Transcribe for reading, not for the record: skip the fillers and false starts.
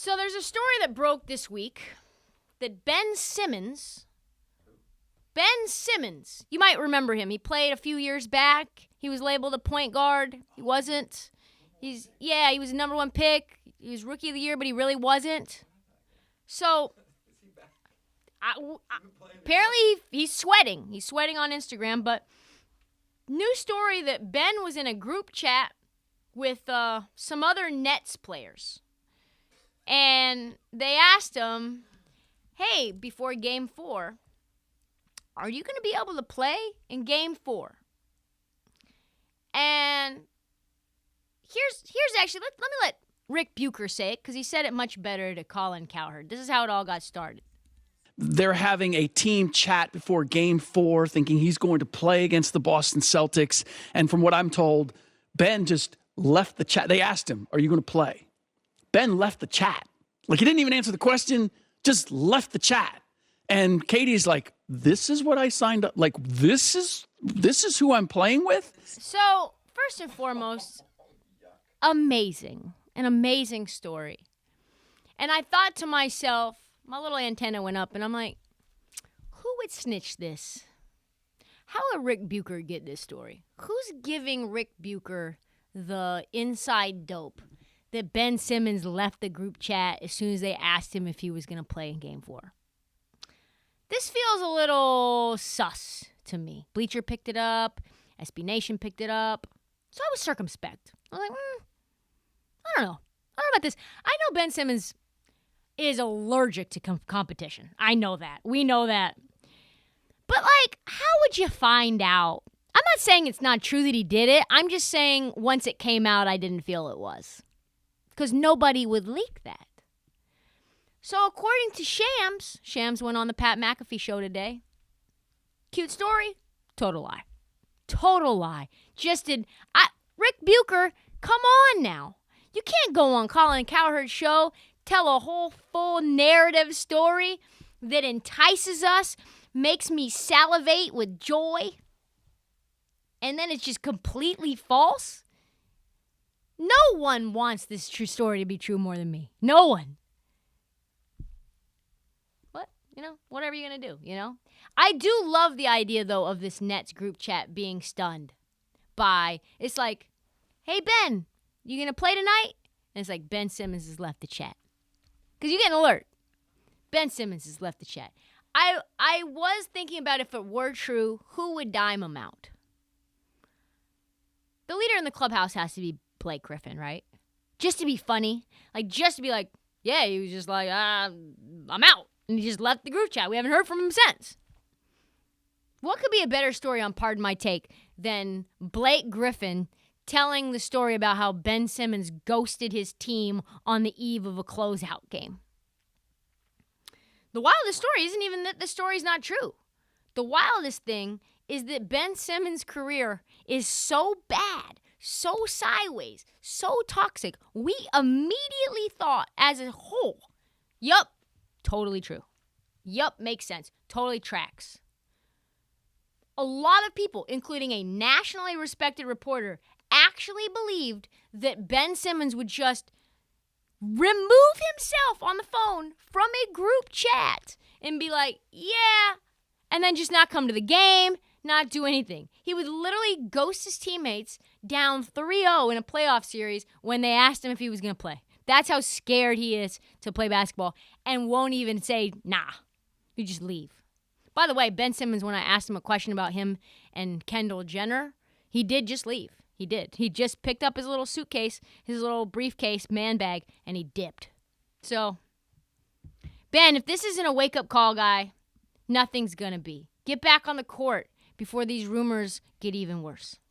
So there's a story that broke this week that Ben Simmons, you might remember him. He played a few years back. He was labeled a point guard. He wasn't. He was a number 1 pick. He was rookie of the year, but he really wasn't. So apparently he's sweating. He's sweating on Instagram, but new story that Ben was in a group chat with some other Nets players. And they asked him, hey, before Game 4, are you going to be able to play in Game 4? And here's actually, let me let Rick Bucher say it, because he said it much better to Colin Cowherd. This is how it all got started. They're having a team chat before Game 4, thinking he's going to play against the Boston Celtics. And from what I'm told, Ben just left the chat. They asked him, are you going to play? Ben left the chat. Like, he didn't even answer the question, just left the chat. And Katie's like, this is what I signed up. Like, this is who I'm playing with? So, first and foremost, amazing. An amazing story. And I thought to myself, my little antenna went up, and I'm like, who would snitch this? How would Rick Bucher get this story? Who's giving Rick Bucher the inside dope that Ben Simmons left the group chat as soon as they asked him if he was going to play in Game 4? This feels a little sus to me. Bleacher picked it up. SB Nation picked it up. So I was circumspect. I was like, I don't know. I don't know about this. I know Ben Simmons is allergic to competition. I know that. We know that. But, like, how would you find out? I'm not saying it's not true that he did it. I'm just saying once it came out, I didn't feel it was. Because nobody would leak that. So according to Shams went on the Pat McAfee show today. Cute story? Total lie. Total lie. Rick Bucher, come on now. You can't go on Colin Cowherd's show, tell a whole full narrative story that entices us, makes me salivate with joy, and then it's just completely false? No one wants this true story to be true more than me. No one. What? Whatever you're going to do, I do love the idea, though, of this Nets group chat being stunned by, it's like, hey, Ben, you going to play tonight? And it's like, Ben Simmons has left the chat. Because you get an alert. Ben Simmons has left the chat. I was thinking about if it were true, who would dime him out? The leader in the clubhouse has to be Blake Griffin, right? Just to be funny. Just to be like, yeah, he was just like, I'm out. And he just left the group chat. We haven't heard from him since. What could be a better story on Pardon My Take than Blake Griffin telling the story about how Ben Simmons ghosted his team on the eve of a closeout game? The wildest story isn't even that the story's not true. The wildest thing is that Ben Simmons' career is so bad, so sideways, so toxic, we immediately thought as a whole, yup, totally true. Yup, makes sense. Totally tracks. A lot of people, including a nationally respected reporter, actually believed that Ben Simmons would just remove himself on the phone from a group chat and be like, yeah, and then just not come to the game, not do anything. He would literally ghost his teammates down 3-0 in a playoff series when they asked him if he was going to play. That's how scared he is to play basketball and won't even say, nah, you just leave. By the way, Ben Simmons, when I asked him a question about him and Kendall Jenner, he did just leave. He did. He just picked up his little suitcase, his little briefcase, man bag, and he dipped. So, Ben, if this isn't a wake-up call, guy, nothing's going to be. Get back on the court before these rumors get even worse.